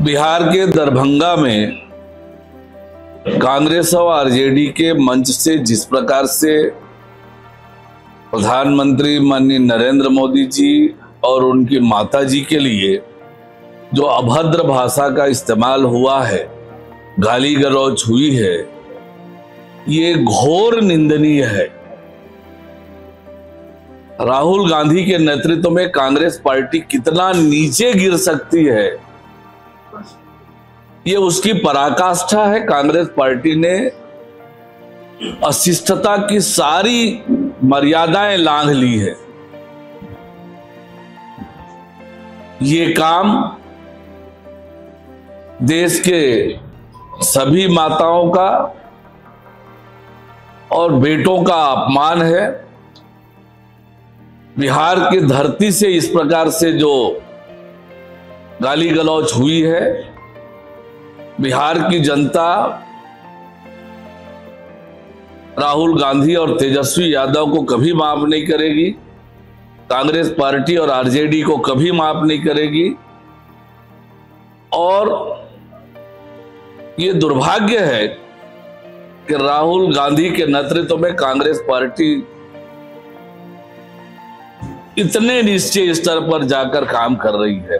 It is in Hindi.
बिहार के दरभंगा में कांग्रेस और आरजेडी के मंच से जिस प्रकार से प्रधानमंत्री माननीय नरेंद्र मोदी जी और उनकी माता जी के लिए जो अभद्र भाषा का इस्तेमाल हुआ है, गाली गलौज हुई है, ये घोर निंदनीय है। राहुल गांधी के नेतृत्व में कांग्रेस पार्टी कितना नीचे गिर सकती है, ये उसकी पराकाष्ठा है। कांग्रेस पार्टी ने अशिष्टता की सारी मर्यादाएं लांघ ली है। ये काम देश के सभी माताओं का और बेटों का अपमान है। बिहार की धरती से इस प्रकार से जो गाली गलौज हुई है, बिहार की जनता राहुल गांधी और तेजस्वी यादव को कभी माफ नहीं करेगी, कांग्रेस पार्टी और आरजेडी को कभी माफ नहीं करेगी। और ये दुर्भाग्य है कि राहुल गांधी के नेतृत्व में कांग्रेस पार्टी इतने निश्चय स्तर पर जाकर काम कर रही है।